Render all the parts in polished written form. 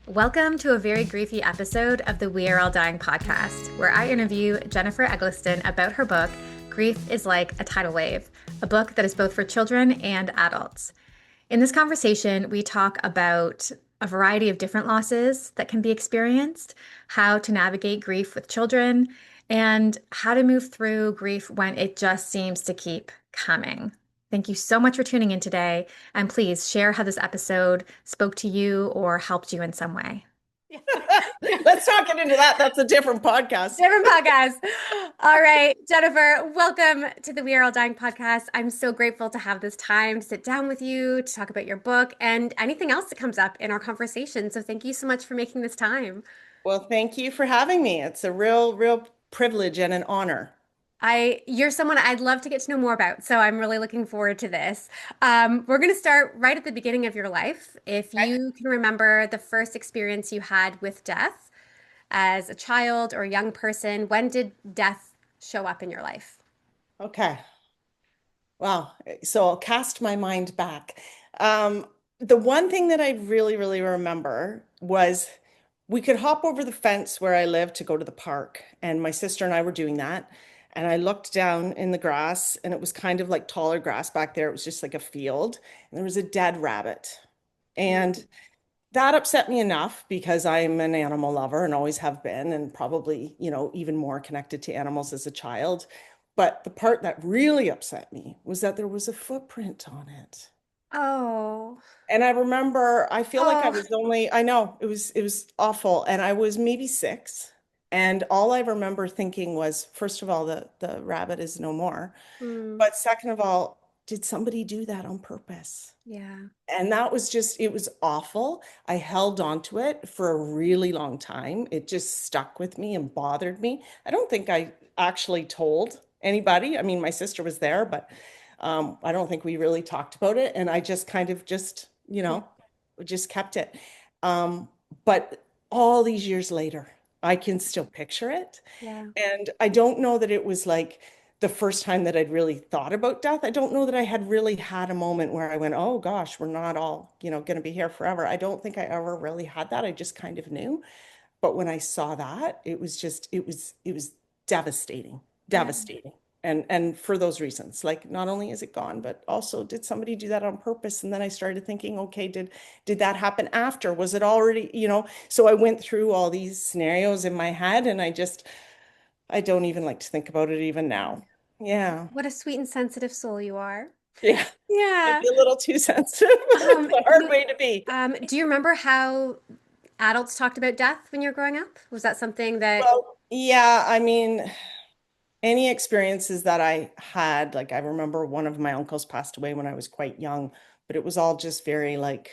Welcome to a very griefy episode of the We Are All Dying podcast, where I interview Jennifer Egleston about her book, Grief is Like a Tidal Wave, a book that is both for children and adults. In this conversation, we talk about a variety of different losses that can be experienced, how to navigate grief with children, and how to move through grief when it just seems to keep coming. Thank you so much for tuning in today, and please share how this episode spoke to you or helped you in some way. Let's not get into that. That's a different podcast. Different podcast. All right, Jennifer, welcome to the We Are All Dying podcast. I'm so grateful to have this time to sit down with you to talk about your book and anything else that comes up in our conversation. So thank you so much for making this time. Well, thank you for having me. It's a real privilege and an honor. You're someone I'd love to get to know more about, so I'm really looking forward to this. We're going to start right at the beginning of your life. If Okay. you can remember the first experience you had with death as a child or a young person, when did death show up in your life? Okay. Wow. So I'll cast my mind back. The one thing that I really remember was we could hop over the fence where I lived to go to the park, and my sister and I were doing that. And I looked down in the grass, and it was kind of like taller grass back there. It was just like a field, and there was a dead rabbit. And that upset me enough because I'm an animal lover and always have been, and probably, even more connected to animals as a child. But the part that really upset me was that there was a footprint on it. Oh, And I remember, I feel like oh, I know it was awful. And I was maybe 6. And all I remember thinking was, first of all, the rabbit is no more. mm, But second of all, did somebody do that on purpose? yeah, And that was just, it was awful. I held on to it for a really long time. It just stuck with me and bothered me. I don't think I actually told anybody. I mean, my sister was there, but I don't think we really talked about it. And I just kind of yeah, just kept it. Um, but all these years later, I can still picture it. yeah, And I don't know that it was like the first time that I'd really thought about death. I don't know that I had really had a moment where I went, oh gosh, we're not all, going to be here forever. I don't think I ever really had that. I just kind of knew. But when I saw that, it was devastating, yeah. devastating. And for those reasons, like not only is it gone, but also did somebody do that on purpose? And then I started thinking, okay, did that happen after? Was it already, so I went through all these scenarios in my head and I don't even like to think about it even now. Yeah. What a sweet and sensitive soul you are. Yeah. Yeah. Maybe a little too sensitive. It's a hard way to be. Do you remember how adults talked about death when you were growing up? Was that something that, Well, yeah, I mean, any experiences that I had, like I remember one of my uncles passed away when I was quite young, but it was all just very like,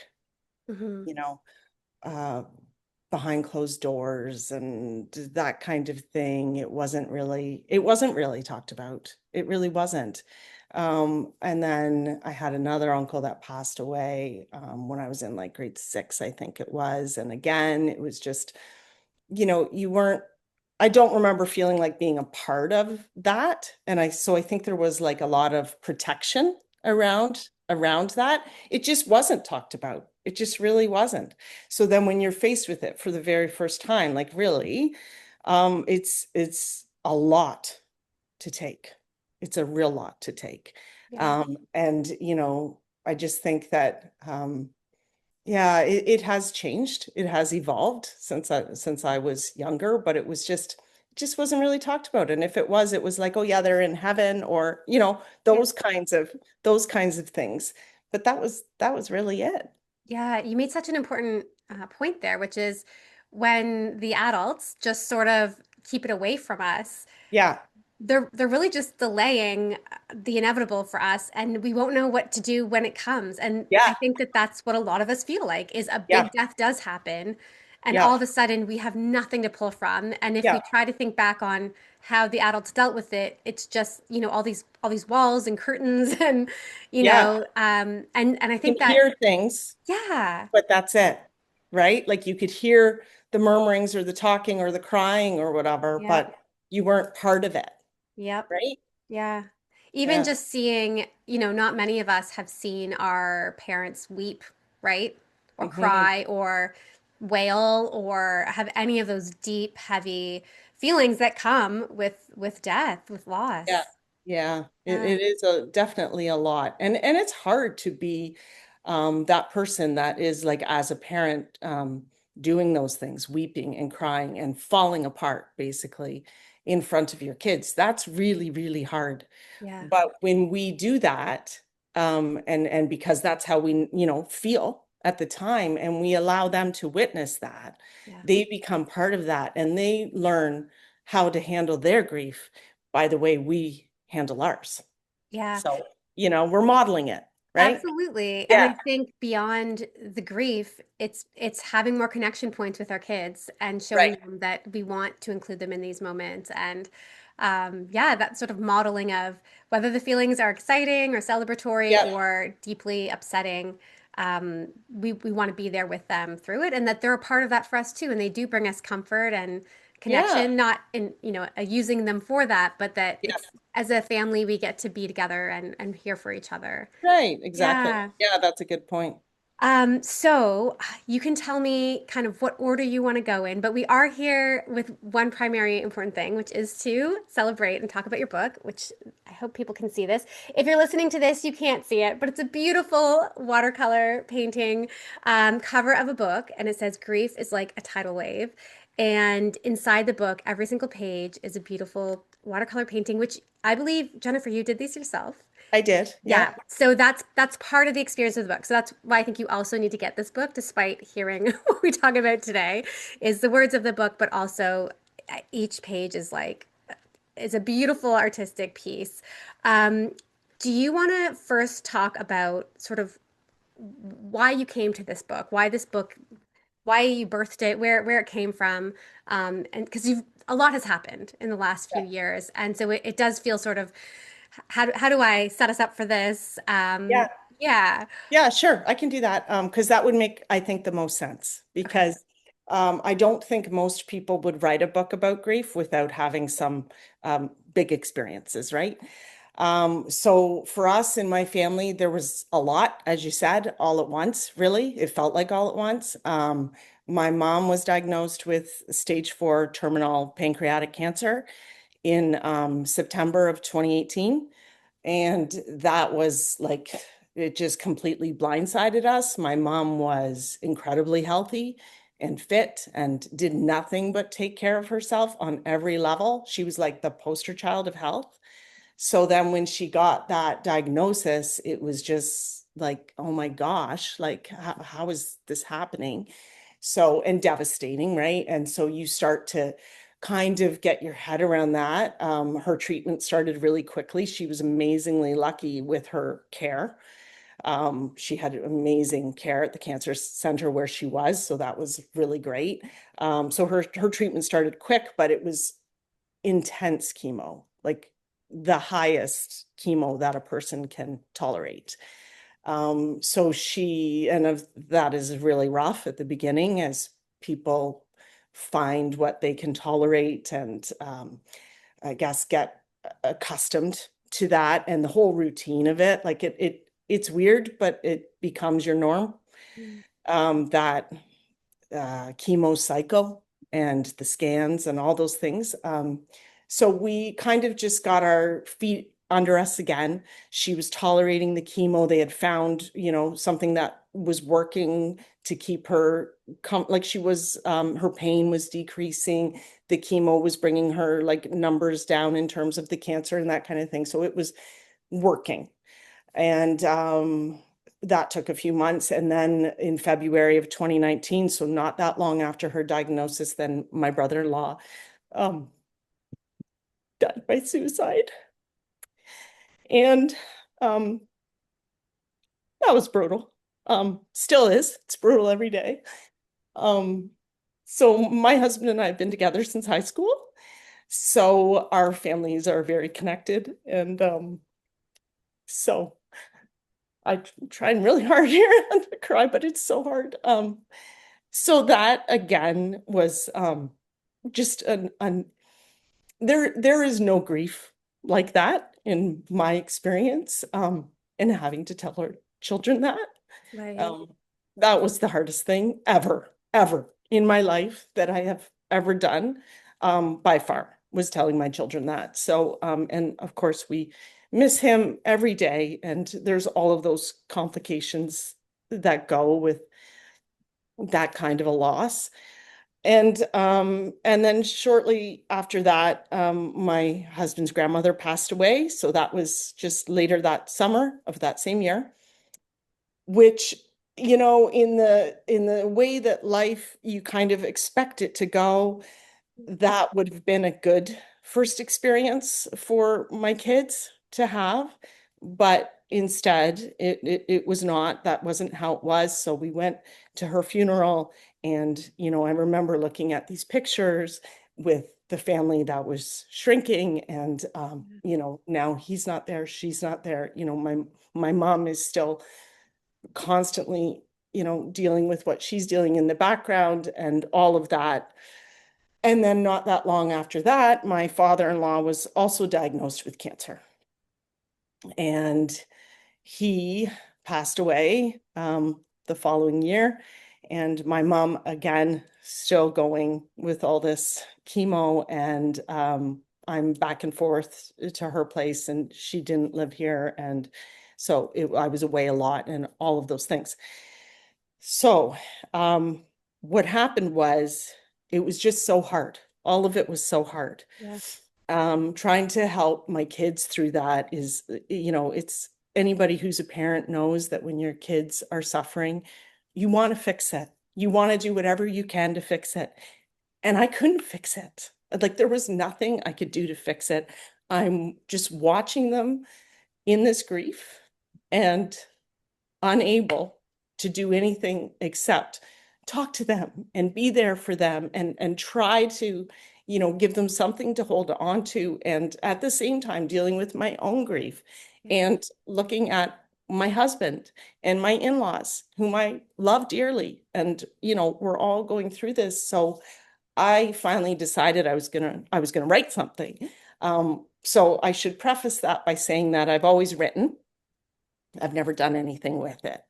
Mhm. you know, uh, behind closed doors and that kind of thing. It wasn't really talked about. It really wasn't. And then I had another uncle that passed away when I was in like grade 6, I think it was. And again, it was just, you weren't, I don't remember feeling like being a part of that. So I think there was like a lot of protection around that. It just wasn't talked about. It just really wasn't. So then when you're faced with it for the very first time, like really, it's a lot to take. It's a real lot to take. Yeah. And I just think that yeah, it has changed. It has evolved since I was younger, but it just wasn't really talked about. And if it was like, oh yeah, they're in heaven or, Yeah. those kinds of things. But that was really it. Yeah. You made such an important point there, which is when the adults just sort of keep it away from us, Yeah. they're really just delaying the inevitable for us, and we won't know what to do when it comes. And I Yeah. think that that's what a lot of us feel like is a Yeah. big death does happen, and Yeah. all of a sudden we have nothing to pull from. And if we Yeah. try to think back on how the adults dealt with it, it's just, all these walls and curtains and Yeah. and I You think can that hear things, yeah, but that's it, right? Like you could hear the murmurings or the talking or the crying or whatever, yeah, but you weren't part of it, yep. right? Yeah. Even Yeah. just seeing, not many of us have seen our parents weep, right? Or Hmm. cry or wail or have any of those deep, heavy feelings that come with death, with Yeah. loss. Yeah, Yeah, it is definitely a lot. And it's hard to be that person that is like as a parent doing those things, weeping and crying and falling apart basically in front of your kids. That's really, really hard. yeah, But when we do that, and because that's how we, feel at the time, and we allow them to witness that, yeah, they become part of that and they learn how to handle their grief by the way we handle ours. yeah. So, we're modeling it, right? Absolutely. And I Yeah, think beyond the grief, it's having more connection points with our kids and showing right. them that we want to include them in these moments. And yeah, that sort of modeling of whether the feelings are exciting or celebratory Yeah, or deeply upsetting, we want to be there with them through it and that they're a part of that for us too. And they do bring us comfort and yeah, connection, not in, using them for that, but that yeah, it's as a family, we get to be together and here for each other. right. Exactly. Yeah. Yeah, that's a good point. So you can tell me kind of what order you want to go in, but we are here with one primary important thing, which is to celebrate and talk about your book, which I hope people can see this. If you're listening to this, you can't see it, but it's a beautiful watercolor painting cover of a book, and it says, "Grief is like a tidal wave." And inside the book, every single page is a beautiful watercolor painting, which I believe, Jennifer, you did these yourself. I did. Yeah, Yeah. so that's part of the experience of the book. So that's why I think you also need to get this book, despite hearing what we talk about today, is the words of the book, but also each page is a beautiful artistic piece. Um, do you want to first talk about sort of why you came to this book, why this book, why you birthed it, where it came from, and because you've a lot has happened in the last few years, and so it does feel sort of how do I set us up for this? Yeah. Yeah. Yeah, sure. I can do that. Because that would make, I think, the most sense. Okay. Because I don't think most people would write a book about grief without having some big experiences, right? So for us in my family, there was a lot, as you said, all at once, really. It felt like all at once. My mom was diagnosed with stage 4 terminal pancreatic cancer in September of 2018. And that was like, it just completely blindsided us. My mom was incredibly healthy and fit and did nothing but take care of herself on every level. She was like the poster child of health. So then when she got that diagnosis, it was just like, oh my gosh, like how is this happening? So, and devastating, right? And so you start to kind of get your head around that. Her treatment started really quickly. She was amazingly lucky with her care. She had amazing care at the cancer center where she was, so that was really great. So her treatment started quick, but it was intense chemo, like the highest chemo that a person can tolerate. So and that is really rough at the beginning as people find what they can tolerate and I guess get accustomed to that and the whole routine of it. Like it's weird, but it becomes your norm. Mm. That chemo cycle and the scans and all those things. So we kind of just got our feet under us again. She was tolerating the chemo. They had found, something that was working to keep her like she was, her pain was decreasing. The chemo was bringing her like numbers down in terms of the cancer and that kind of thing. So it was working. And that took a few months. And then in February of 2019, so not that long after her diagnosis, then my brother-in-law um, died by suicide. And um, that was brutal. Still is. It's brutal every day. Um, so my husband and I have been together since high school. So our families are very connected. And so I'm trying really hard here not to cry, but it's so hard. So that again was just an there is no grief like that in my experience. And having to tell our children that Right. um that was the hardest thing ever, ever. in my life that I have ever done, by far, was telling my children that. So, and of course, we miss him every day, and there's all of those complications that go with that kind of a loss. And then shortly after that, my husband's grandmother passed away. So that was just later that summer of that same year, which, in the way that life you kind of expect it to go, that would have been a good first experience for my kids to have. But instead, it was not. That wasn't how it was. So we went to her funeral, and, I remember looking at these pictures with the family that was shrinking, and, now he's not there, she's not there. My mom is still constantly, dealing with what she's dealing in the background and all of that. And then not that long after that, my father-in-law was also diagnosed with cancer. And he passed away, the following year. And my mom, again, still going with all this chemo. And I'm back and forth to her place, and she didn't live here. And so I was away a lot and all of those things. So what happened was, it was just so hard. All of it was so hard. Yeah. Trying to help my kids through that is, it's anybody who's a parent knows that when your kids are suffering, you want to fix it. You want to do whatever you can to fix it. And I couldn't fix it. Like, there was nothing I could do to fix it. I'm just watching them in this grief and unable to do anything except talk to them and be there for them, and try to, give them something to hold on to, and at the same time dealing with my own grief and looking at my husband and my in-laws, whom I love dearly, and, we're all going through this. So I finally decided I was gonna write something. So I should preface that by saying that I've always written. I've never done anything with it.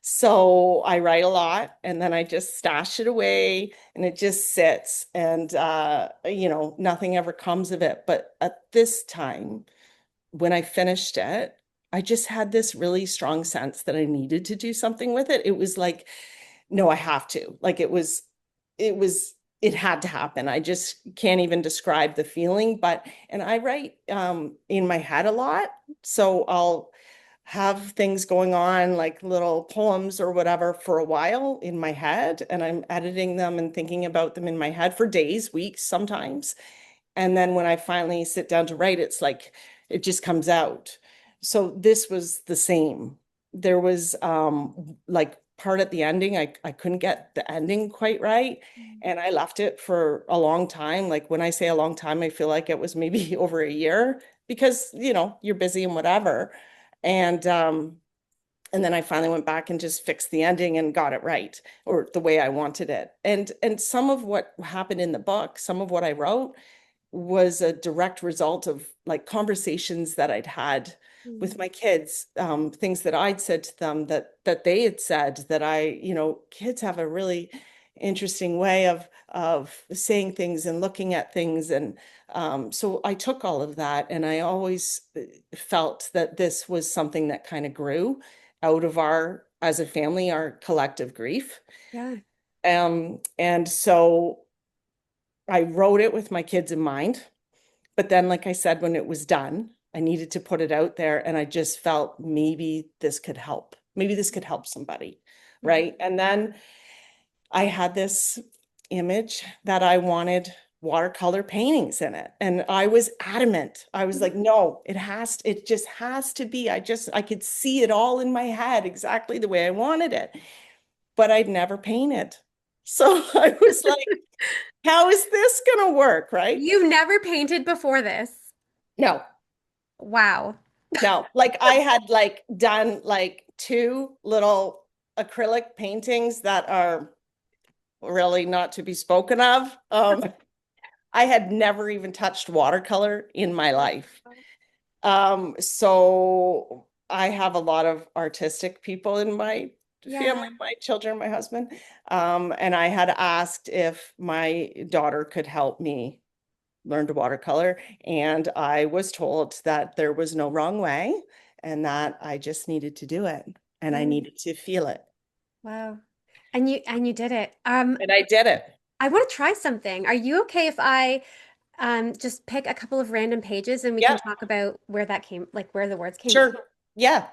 So I write a lot, and then I just stash it away, and it just sits, and nothing ever comes of it. But at this time, when I finished it, I just had this really strong sense that I needed to do something with it. It was like, no, I have to. Like, it had to happen. I just can't even describe the feeling. And I write in my head a lot. So I'll have things going on, like little poems or whatever, for a while in my head, and I'm editing them and thinking about them in my head for days, weeks, sometimes. And then when I finally sit down to write, it's like it just comes out. So this was the same. There was like part at the ending, I couldn't get the ending quite right. And I left it for a long time. Like, when I say a long time, I feel like it was maybe over a year, because, you're busy and whatever. And then I finally went back and just fixed the ending and got it right, or the way I wanted it. And some of what happened in the book, some of what I wrote, was a direct result of, like, conversations that I'd had with my kids, things that I'd said to them that they had said, that kids have a really interesting way of saying things and looking at things. And so I took all of that, and I always felt that this was something that kind of grew out of as a family, our collective grief. Yeah. And so I wrote it with my kids in mind. But then, like I said, when it was done, I needed to put it out there, and I just felt maybe this could help. Maybe this could help somebody, right? And then I had this image that I wanted watercolor paintings in it. And I was adamant. I was like, no, it just has to be. I could see it all in my head exactly the way I wanted it, but I'd never painted. So I was like, how is this gonna work, right? You've never painted before this. No, Wow. no. Like, I had, like, done like two little acrylic paintings that are really not to be spoken of. I had never even touched watercolor in my life. So I have a lot of artistic people in my Yeah. family, my children, my husband. And I had asked if my daughter could help me learn to watercolor. And I was told that there was no wrong way and that I just needed to do it and I Mm, needed to feel it. wow. And you did it. And I did it. I want to try something. Are you okay if I just pick a couple of random pages and we can Yeah, talk about where that came, like where the words came from? sure. Yeah,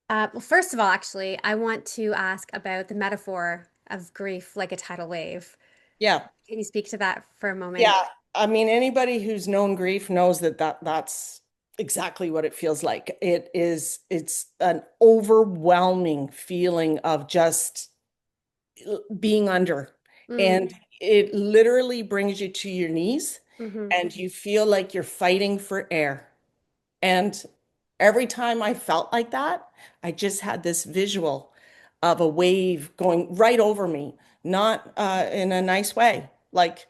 Well, first of all, actually, I want to ask about the metaphor of grief like a tidal wave. yeah, Can you speak to that for a moment? yeah. I mean, anybody who's known grief knows that that's exactly what it feels like. It's an overwhelming feeling of just being under. Mm, And it literally brings you to your knees hmm and you feel like you're fighting for air. And every time I felt like that, I just had this visual of a wave going right over me, not in a nice way. Like,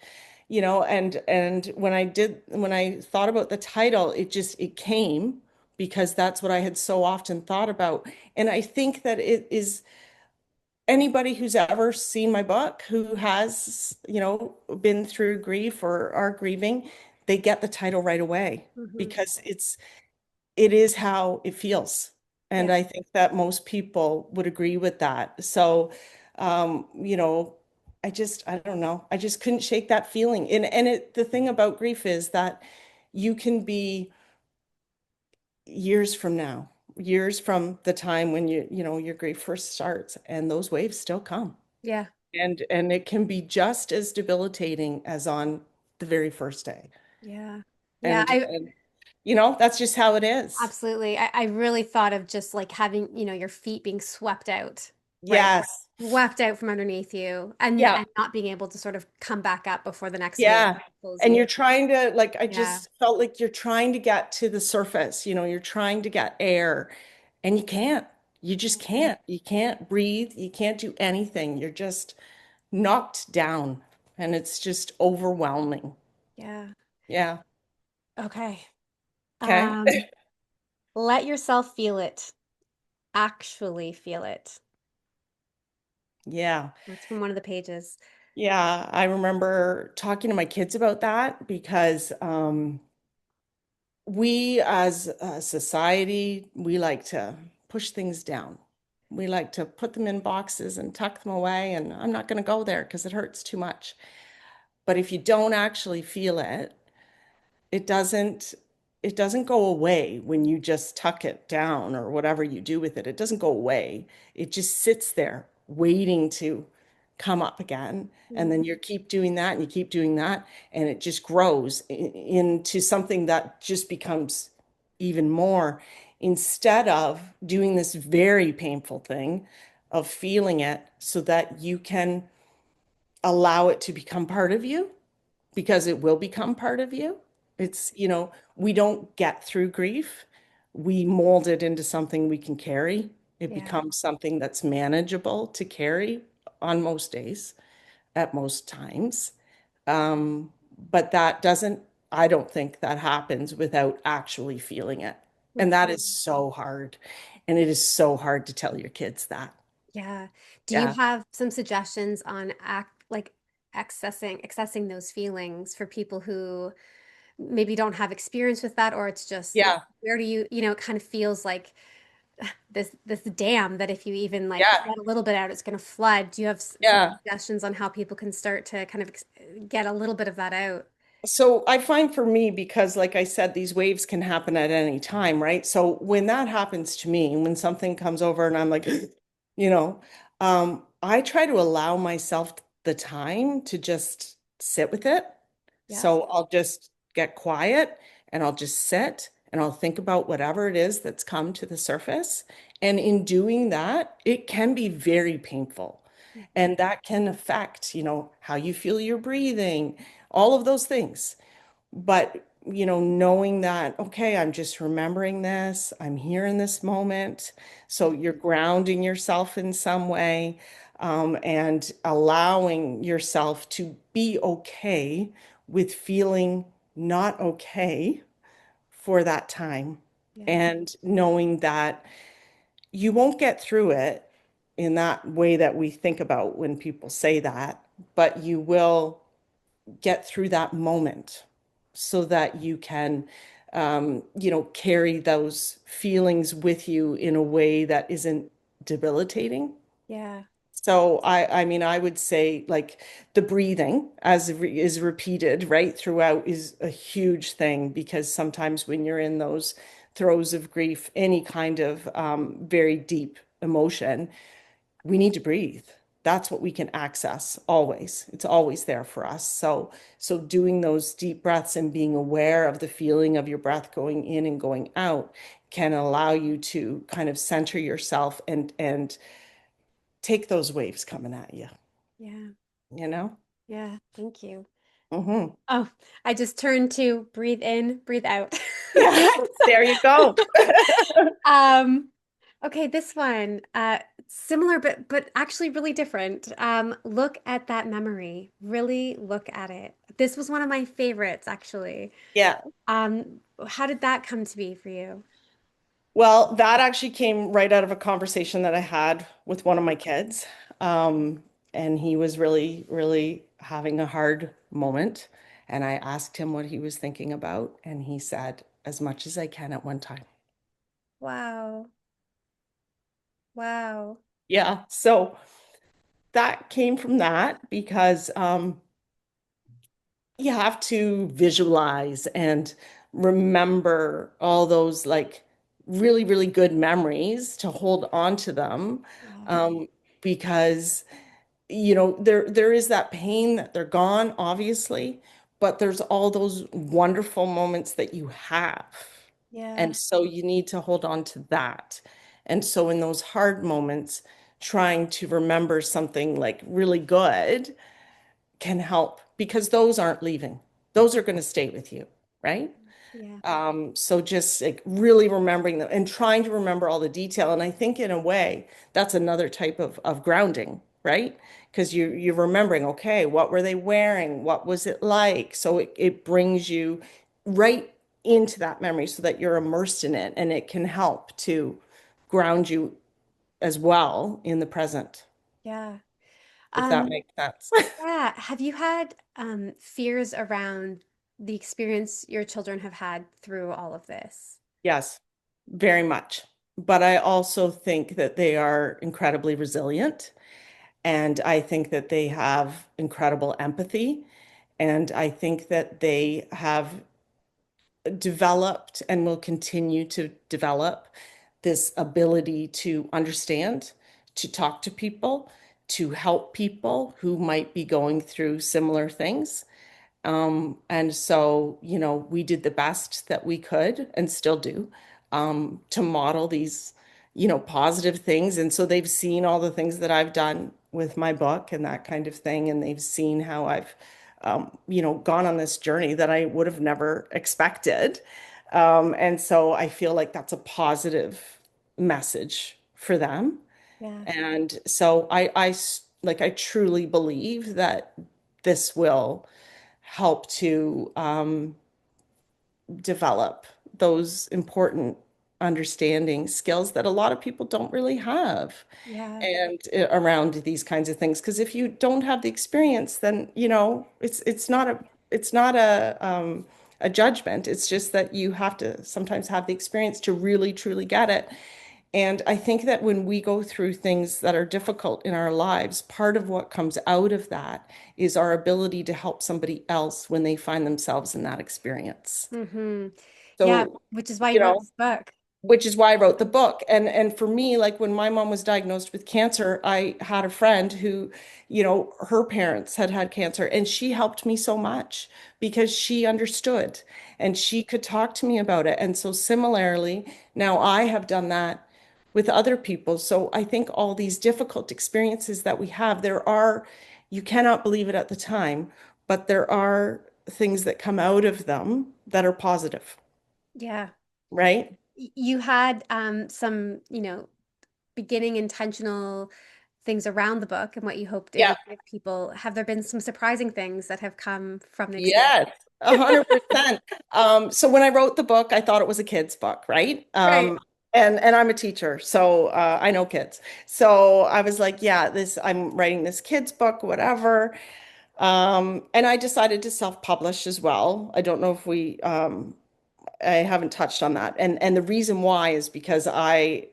and when I thought about the title, it came because that's what I had so often thought about. And I think that it is anybody who's ever seen my book who has, been through grief or are grieving, they get the title right away hmm because it is how it feels. And Yeah, I think that most people would agree with that. So, um, you know, I don't know. I just couldn't shake that feeling. The thing about grief is that you can be years from now, years from the time when your grief first starts, and those waves still come. yeah, And it can be just as debilitating as on the very first day. yeah, yeah. And that's just how it is. Absolutely. I really thought of just like having, your feet being swept out, right? Yes. Swept out from underneath you and Yeah. and not being able to sort of come back up before the next wave Yeah. pulls And you. you're trying to, like, I Yeah. just felt like you're trying to get to the surface, you're trying to get air and you can't. You just can't. You can't breathe. You can't do anything. You're just knocked down and it's just overwhelming. Yeah. Yeah. Okay. Okay. Um, let yourself feel it. Actually feel it. Yeah. That's from one of the pages. Yeah. I remember talking to my kids about that because we as a society, we like to push things down. We like to put them in boxes and tuck them away, and I'm not going to go there because it hurts too much. But if you don't actually feel it, it doesn't it doesn't go away when you just tuck it down or whatever you do with it. It doesn't go away. It just sits there waiting to come up again. And then Mhm. you keep doing that and you keep doing that, and it just grows into something that just becomes even more instead of doing this very painful thing of feeling it so that you can allow it to become part of you because it will become part of you. We don't get through grief. We mold it into something we can carry. It Yeah. becomes something that's manageable to carry on most days, at most times. But I don't think that happens without actually feeling it. And that is Mhm. so hard. And it is so hard to tell your kids that. Yeah. Do you Yeah. have some suggestions on accessing those feelings for people who maybe don't have experience with that, or it's just Yeah. where do it kind of feels like this dam that if you even like Yeah. let a little bit out, it's going to flood. Do you have some Yeah. suggestions on how people can start to kind of get a little bit of that out? So I find for me, because like I said, these waves can happen at any time, right? So when that happens to me, when something comes over and I'm like, you know, I try to allow myself the time to just sit with it. Yeah. So I'll just get quiet and I'll just sit and I'll think about whatever it is that's come to the surface. And in doing that, it can be very painful. Mhm. And that can affect, how you feel you're breathing, all of those things. But, knowing that, okay, I'm just remembering this, I'm here in this moment. So you're grounding yourself in some way, and allowing yourself to be okay with feeling not okay for that time. Yeah. And knowing that you won't get through it in that way that we think about when people say that, but you will get through that moment so that you can, carry those feelings with you in a way that isn't debilitating. Yeah. So I mean, I would say like the breathing is repeated right throughout is a huge thing because sometimes when you're in those throes of grief, any kind of very deep emotion, we need to breathe. That's what we can access always. It's always there for us. So doing those deep breaths and being aware of the feeling of your breath going in and going out can allow you to kind of center yourself and take those waves coming at you, Yeah. you know? Yeah. Thank you. Hmm. Oh, I just turned to breathe in, breathe out. Yeah, there you go. Um, okay, this one, similar but actually really different. Look at that memory. Really look at it. This was one of my favorites, actually. Yeah. How did that come to be for you? Well, that actually came right out of a conversation that I had with one of my kids. Um, and he was really, really having a hard moment. And I asked him what he was thinking about, and he said, as much as I can at one time. Wow. Wow. Yeah. So that came from that because you have to visualize and remember all those like really, really good memories to hold on to them. Yeah. Um, because there is that pain that they're gone, obviously, but there's all those wonderful moments that you have. And Yeah. so you need to hold on to that. And so in those hard moments, trying to remember something like really good can help because those aren't leaving. Those are going to stay with you, right? Yeah. So just like really remembering them and trying to remember all the detail. And I think in a way, that's another type of grounding, right? Because you're remembering, okay, what were they wearing? What was it like? So it brings you right into that memory so that you're immersed in it and it can help to ground you as well in the present, Yeah. if that Um, makes sense. yeah. Have you had fears around the experience your children have had through all of this? Yes, very much. But I also think that they are incredibly resilient. And I think that they have incredible empathy. And I think that they have developed and will continue to develop this ability to understand, to talk to people, to help people who might be going through similar things. And so, we did the best that we could and still do to model these, positive things. And so they've seen all the things that I've done with my book and that kind of thing. And they've seen how I've, gone on this journey that I would have never expected. And so I feel like that's a positive message for them. Yeah. And so like I truly believe that this will help to develop those important understanding skills that a lot of people don't really have Yeah. and around these kinds of things because if you don't have the experience then it's not a judgment. It's just that you have to sometimes have the experience to really truly get it. And I think that when we go through things that are difficult in our lives, part of what comes out of that is our ability to help somebody else when they find themselves in that experience. Mm-hmm. Yeah, So, which is why you you wrote know, this book. which is why I wrote the book. And for me, like when my mom was diagnosed with cancer, I had a friend who, her parents had had cancer, and she helped me so much because she understood and she could talk to me about it. And so similarly, now I have done that with other people. So I think all these difficult experiences that we have, you cannot believe it at the time, but there are things that come out of them that are positive, Yeah. right? You had some, beginning intentional things around the book and what you hoped it Yeah. would give people. Have there been some surprising things that have come from the experience? Yes, 100%. So when I wrote the book, I thought it was a kid's book, right? Right. And I'm a teacher, so I know kids. So I was like, yeah, this I'm writing this kids book, whatever. And I decided to self-publish as well. I don't know if I haven't touched on that. And the reason why is because I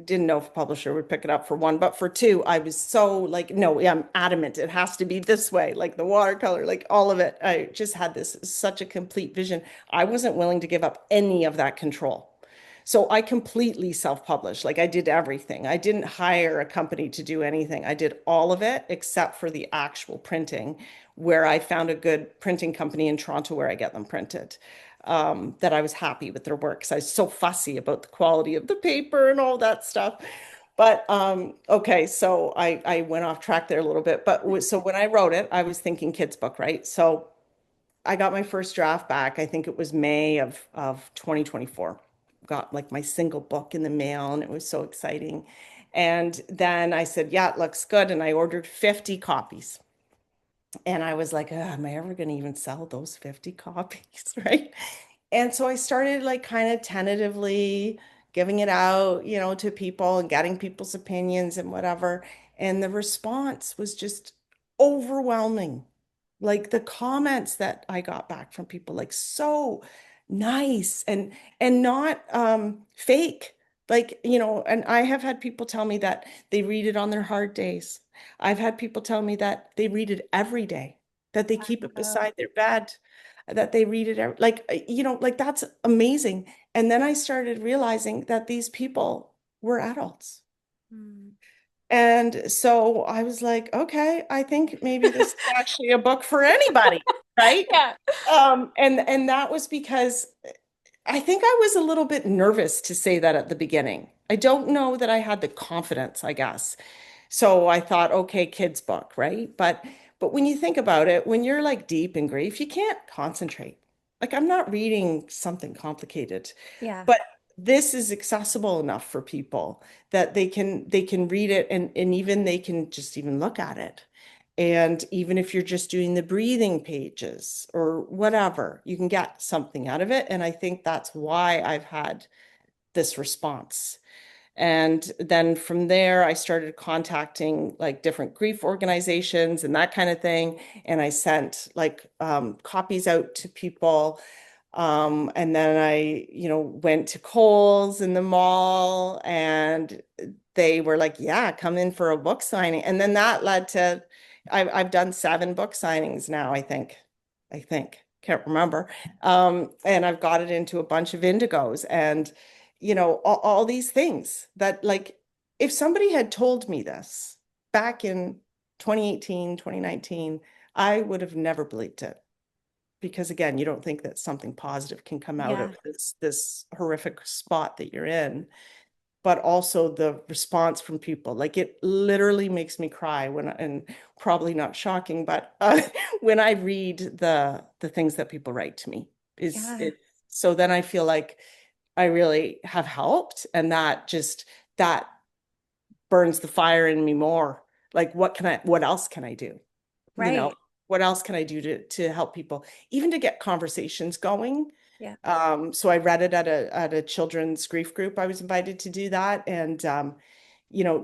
didn't know if a publisher would pick it up for one, but for two, I was so like, no, yeah, I'm adamant. It has to be this way, like the watercolor, like all of it. I just had this such a complete vision. I wasn't willing to give up any of that control. So I completely self-published. Like I did everything. I didn't hire a company to do anything. I did all of it except for the actual printing, where I found a good printing company in Toronto where I get them printed. That I was happy with their work because I was so fussy about the quality of the paper and all that stuff. But okay, so I went off track there a little bit. So when I wrote it, I was thinking kids book, right? So I got my first draft back. I think it was May of 2024. Got like my single book in the mail, and it was so exciting. And then I said, "Yeah, it looks good," and I ordered 50 copies. And I was like, am I ever going to even sell those 50 copies, right? And so I started like kind of tentatively giving it out, to people and getting people's opinions and whatever. And the response was just overwhelming. Like the comments that I got back from people, like so nice and not fake. Like, and I have had people tell me that they read it on their hard days. I've had people tell me that they read it every day, that they keep it Wow. beside their bed, that they read it like like that's amazing. And then I started realizing that these people were adults. Mm. And so I was like, okay, I think maybe this is actually a book for anybody, right? Yeah. And that was because I think I was a little bit nervous to say that at the beginning. I don't know that I had the confidence, I guess. So I thought, okay, kids book, right? But when you think about it, when you're like deep in grief, you can't concentrate. Like I'm not reading something complicated, Yeah. but this is accessible enough for people that they can read it and even they can just even look at it. And even if you're just doing the breathing pages or whatever, you can get something out of it. And I think that's why I've had this response. And then from there, I started contacting like different grief organizations and that kind of thing. And I sent like copies out to people. And then I, went to Kohl's in the mall and they were like, yeah, come in for a book signing. And then that led to, I've done 7 book signings now, I think. Can't remember. And I've got it into a bunch of indigos and, all these things that like, if somebody had told me this back in 2018, 2019, I would have never believed it because again, you don't think that something positive can come out Yeah. of this horrific spot that you're in, but also the response from people. Like it literally makes me cry and probably not shocking, but when I read the things that people write to me, is Yeah. it so then I feel like I really have helped, and that burns the fire in me more. Like what else can I do? You know, Right. what else can I do to help people, even to get conversations going? Yeah. So I read it at a children's grief group. I was invited to do that. And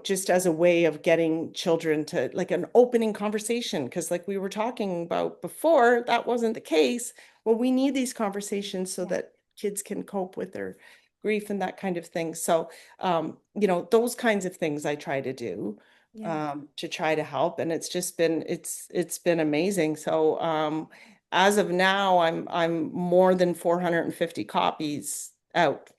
just as a way of getting children to like an opening conversation, because like we were talking about before, that wasn't the case. Well, we need these conversations so Yeah. that kids can cope with their grief and that kind of thing. So those kinds of things I try to do Yeah. to try to help. And it's been amazing. So as of now, I'm more than 450 copies out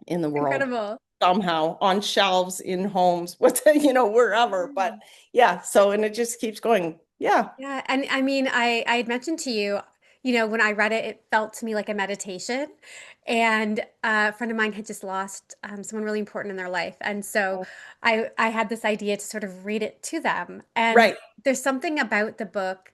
in the world Incredible. somehow on shelves in homes, wherever. But Mm. yeah, so and it just keeps going. Yeah. Yeah, and I mean, I had mentioned to you, when I read it, it felt to me like a meditation. And a friend of mine had just lost someone really important in their life, and so I had this idea to sort of read it to them. And Right. there's something about the book.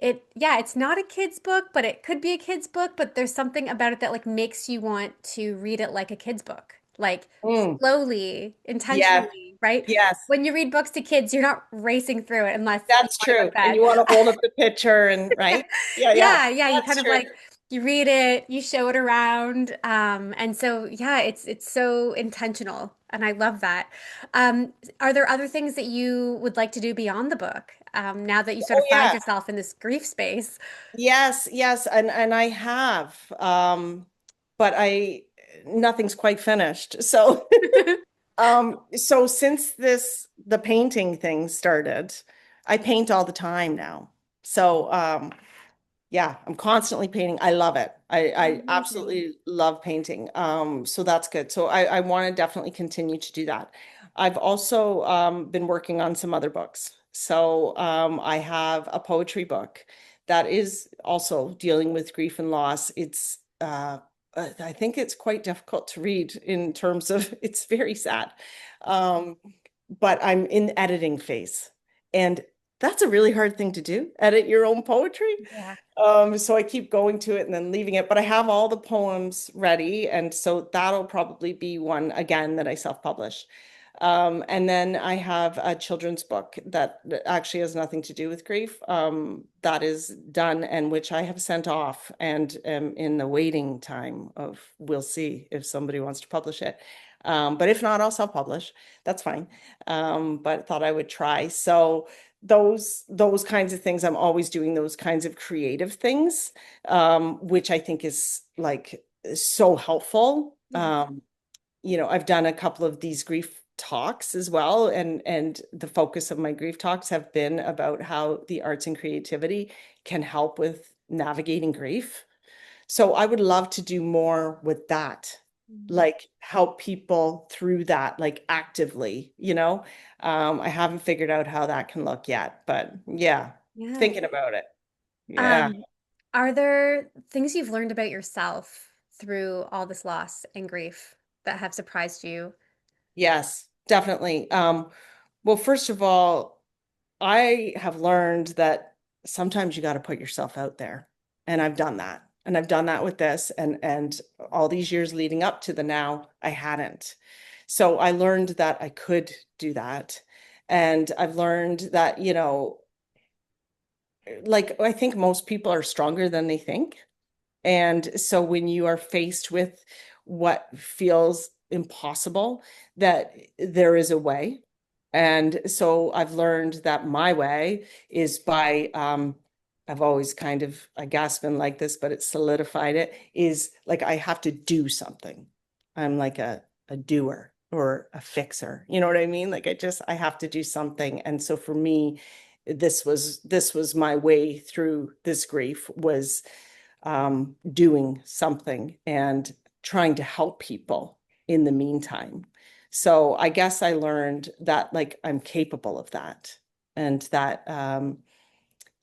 Yeah, it's not a kid's book, but it could be a kid's book, but there's something about it that like makes you want to read it like a kid's book, like Mm. slowly, Yes. intentionally, right? Yes. When you read books to kids, you're not racing through it unless you That's want to go true. to And bed. you want to hold up the picture and right? Yeah, yeah. Yeah, yeah, you That's kind of true. You read it, you show it around, and so yeah, it's so intentional, and I love that. Are there other things that you would like to do beyond the book, now that you sort Oh of found yeah. yourself in this grief space? Yes, yes, and I have. But I nothing's quite finished. So so since the painting thing started, I paint all the time now. So yeah, I'm constantly painting. I love it. I Amazing. absolutely love painting. So that's good. So I want to definitely continue to do that. I've also been working on some other books. So I have a poetry book that is also dealing with grief and loss. It's I think it's quite difficult to read in terms of it's very sad. Um, but I'm in editing phase. And that's a really hard thing to do, edit your own poetry. Yeah. So I keep going to it and then leaving it, but I have all the poems ready, and so that'll probably be one again that I self-publish. And then I have a children's book that actually has nothing to do with grief, that is done and which I have sent off and am in the waiting time of we'll see if somebody wants to publish it. But if not, I'll self-publish. That's fine. But thought I would try. So those kinds of things, I'm always doing those kinds of creative things, which I think is like so helpful. Yeah. I've done a couple of these grief talks as well, and the focus of my grief talks have been about how the arts and creativity can help with navigating grief. So I would love to do more with that, Mm. like help people through that, like actively, you know? I haven't figured out how that can look yet, but yeah, Yeah. thinking about it. Yeah. Um, are there things you've learned about yourself through all this loss and grief that have surprised you? Yes, definitely. Well, first of all, I have learned that sometimes you got to put yourself out there. And I've done that. And I've done that with this and all these years leading up to the now, I hadn't. So I learned that I could do that. And I've learned that, like I think most people are stronger than they think. And so when you are faced with what feels impossible, that there is a way. And so I've learned that my way is by, I've always kind of, I guess, been like this, but it solidified it, is like I have to do something. I'm like a doer or a fixer. You know what I mean? Like I have to do something. And so for me, this was my way through this grief was doing something and trying to help people in the meantime. So I guess I learned that like I'm capable of that and that,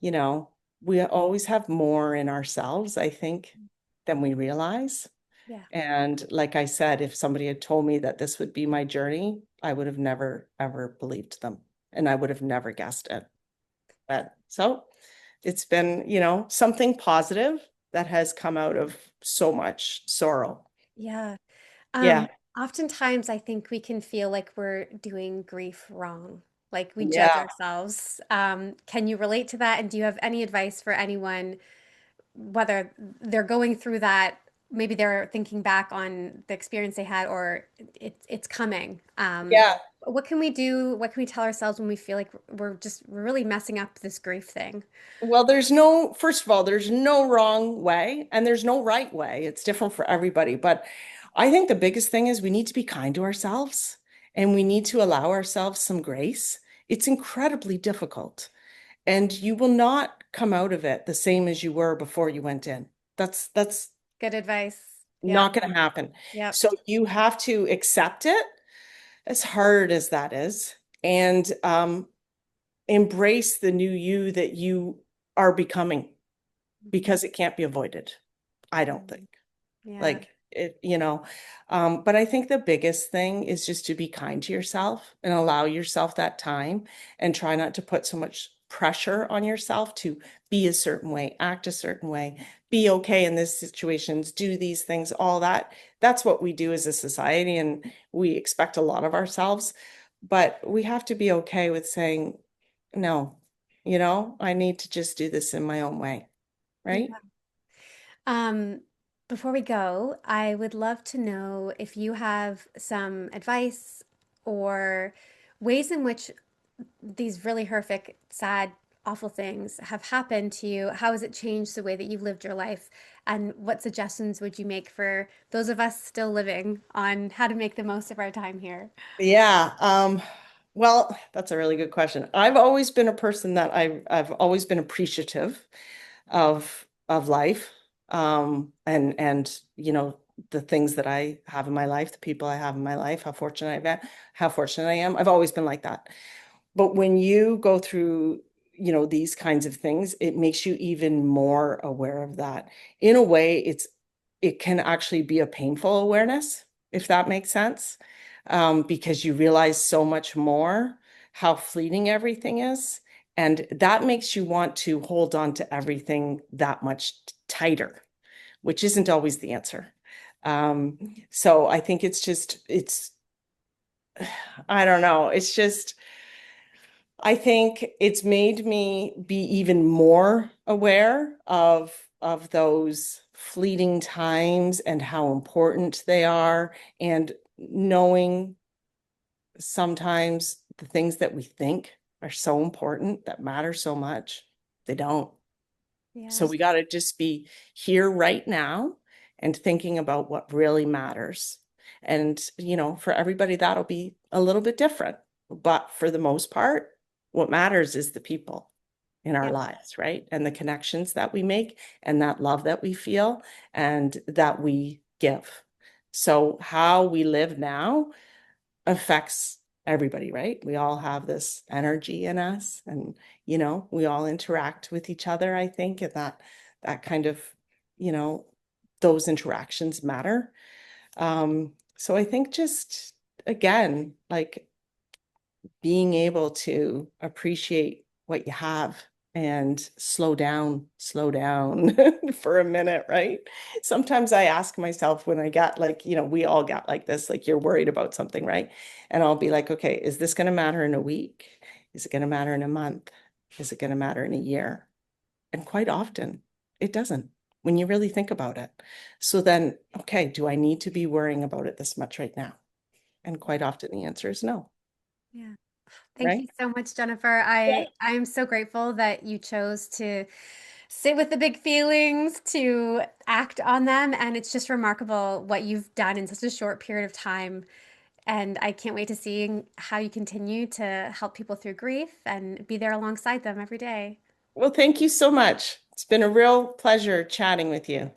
you know, we always have more in ourselves, I think, than we realize. Yeah. And like I said, if somebody had told me that this would be my journey, I would have never, ever believed them. And I would have never guessed it. But so it's been, something positive that has come out of so much sorrow. Yeah. Yeah. Oftentimes I think we can feel like we're doing grief wrong, like we judge Yeah. ourselves. Can you relate to that? And do you have any advice for anyone, whether they're going through that, maybe they're thinking back on the experience they had, or it's coming? Yeah. What can we do? What can we tell ourselves when we feel like we're really messing up this grief thing? Well, first of all, there's no wrong way and there's no right way. It's different for everybody. But I think the biggest thing is we need to be kind to ourselves and we need to allow ourselves some grace. It's incredibly difficult and you will not come out of it the same as you were before you went in. That's Good advice. Yep. not going to happen. Yep. So you have to accept it, as hard as that is, and embrace the new you that you are becoming because it can't be avoided. I don't think. Yeah. Like it, but I think the biggest thing is just to be kind to yourself and allow yourself that time and try not to put so much pressure on yourself to be a certain way, act a certain way, be okay in these situations, do these things, all that. That's what we do as a society, and we expect a lot of ourselves. But we have to be okay with saying, no, I need to just do this in my own way, right? Yeah. Um, Before we go, I would love to know if you have some advice or ways in which these really horrific, sad, awful things have happened to you. How has it changed the way that you've lived your life? And what suggestions would you make for those of us still living on how to make the most of our time here? Yeah, well, that's a really good question. I've always been a person that I've always been appreciative of life, and the things that I have in my life, the people I have in my life, how fortunate I am. I've always been like that. But when you go through, these kinds of things, it makes you even more aware of that. In a way, it can actually be a painful awareness, if that makes sense, because you realize so much more how fleeting everything is. And that makes you want to hold on to everything that much tighter, which isn't always the answer. So I think I don't know. I think it's made me be even more aware of those fleeting times and how important they are, and knowing sometimes the things that we think are so important, that matter so much, they don't. So Yeah. we got to just be here right now and thinking about what really matters. And, for everybody, that'll be a little bit different. But for the most part, what matters is the people in our Yeah. lives, right? And the connections that we make and that love that we feel and that we give. So how we live now affects everybody, right? We all have this energy in us, and we all interact with each other, I think, and that kind of, you know, those interactions matter. So I think just again, like being able to appreciate what you have and slow down for a minute, right? Sometimes I ask myself when I get like, we all got like this, like you're worried about something, right? And I'll be like, okay, is this going to matter in a week? Is it going to matter in a month? Is it going to matter in a year? And quite often it doesn't when you really think about it. So then, okay, do I need to be worrying about it this much right now? And quite often the answer is no, Yeah. Thank you right? so much, Jennifer. I'm so grateful that you chose to sit with the big feelings, to act on them, and it's just remarkable what you've done in such a short period of time. And I can't wait to see how you continue to help people through grief and be there alongside them every day. Well, thank you so much. It's been a real pleasure chatting with you.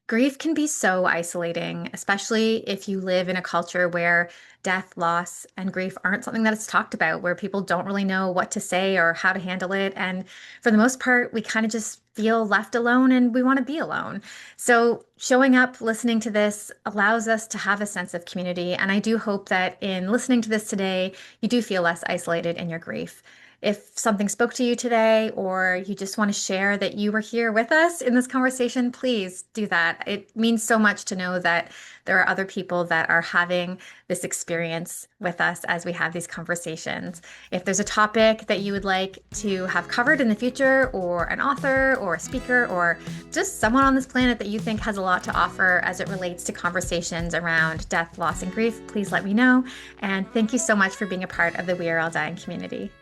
Grief can be so isolating, especially if you live in a culture where death, loss, and grief aren't something that is talked about, where people don't really know what to say or how to handle it. And for the most part, we kind of just feel left alone and we want to be alone. So showing up, listening to this allows us to have a sense of community. And I do hope that in listening to this today, you do feel less isolated in your grief. If something spoke to you today, or you just want to share that you were here with us in this conversation, please do that. It means so much to know that there are other people that are having this experience with us as we have these conversations. If there's a topic that you would like to have covered in the future, or an author, or a speaker, or just someone on this planet that you think has a lot to offer as it relates to conversations around death, loss, and grief, please let me know. And thank you so much for being a part of the We Are All Dying community.